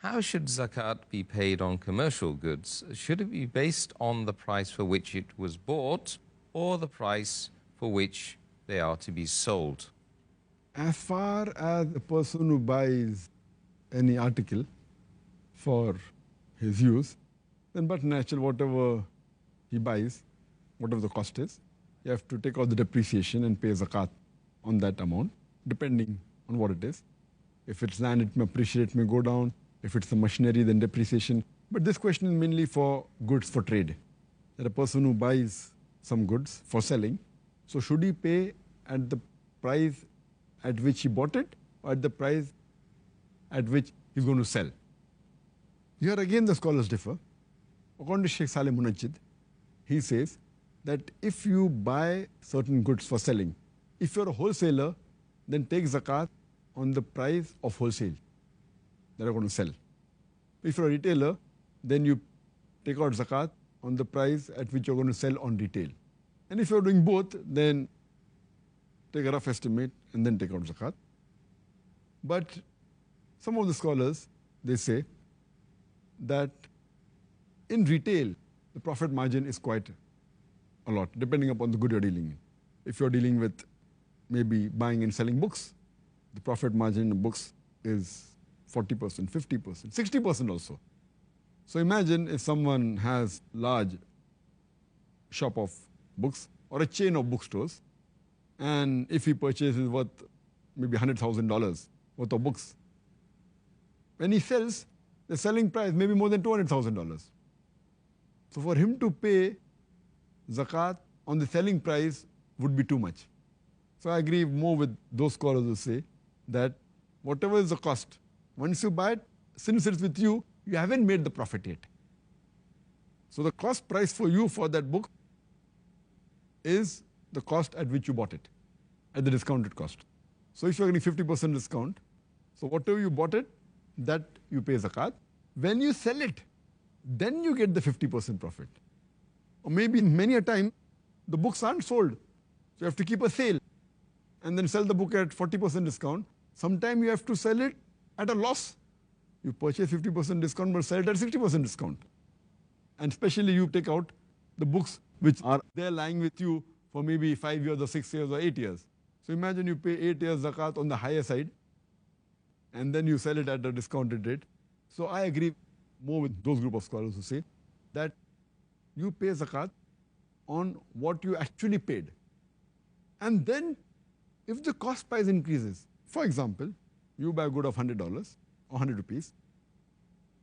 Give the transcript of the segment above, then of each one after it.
How should zakat be paid on commercial goods? Should it be based on the price for which it was bought or the price for which they are to be sold? As far as a person who buys any article for his use, then but natural, whatever he buys, whatever the cost is, you have to take out the depreciation and pay zakat on that amount, depending on what it is. If it's land, it may appreciate, it may go down. If it's the machinery, then depreciation. But this question is mainly for goods for trade. That a person who buys some goods for selling, so should he pay at the price at which he bought it or at the price at which he's going to sell? Here again the scholars differ. According to Sheikh Saleh Munajjid, he says that if you buy certain goods for selling, if you're a wholesaler, then take zakat on the price of wholesale that are going to sell. If you're a retailer, then you take out zakat on the price at which you're going to sell on retail. And if you're doing both, then take a rough estimate and then take out zakat. But some of the scholars, they say that in retail, the profit margin is quite a lot, depending upon the good you're dealing in. If you're dealing with maybe buying and selling books, the profit margin in books is 40%, 50%, 60% also. So imagine if someone has large shop of books or a chain of bookstores, and if he purchases worth maybe $100,000 worth of books, when he sells, the selling price may be more than $200,000. So for him to pay zakat on the selling price would be too much. So I agree more with those scholars who say that whatever is the cost, once you buy it, since it's with you, you haven't made the profit yet. So the cost price for you for that book is the cost at which you bought it, at the discounted cost. So if you're getting 50% discount, so whatever you bought it, that you pay zakat. When you sell it, then you get the 50% profit. Or maybe many a time, the books aren't sold. So you have to keep a sale and then sell the book at 40% discount. Sometime you have to sell it at a loss. You purchase 50% discount but sell it at 60% discount. And especially you take out the books which are there lying with you for maybe 5 years or 6 years or 8 years. So imagine you pay 8 years zakat on the higher side and then you sell it at a discounted rate. So I agree more with those group of scholars who say that you pay zakat on what you actually paid. And then if the cost price increases, for example, you buy a good of $100 or 100 rupees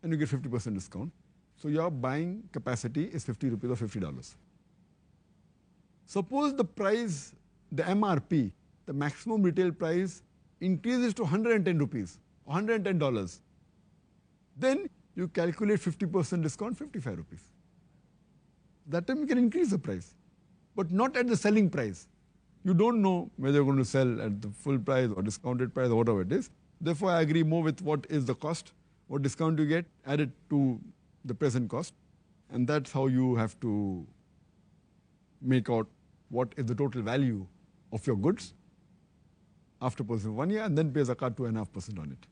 and you get 50% discount. So your buying capacity is 50 rupees or $50. Suppose the price, the MRP, the maximum retail price increases to 110 rupees or $110. Then you calculate 50% discount, 55 rupees. That time you can increase the price, but not at the selling price. You don't know whether you're going to sell at the full price or discounted price or whatever it is. Therefore, I agree more with what is the cost, what discount you get, add it to the present cost. And that's how you have to make out what is the total value of your goods after purchasing 1 year and then pay zakat 2.5% on it.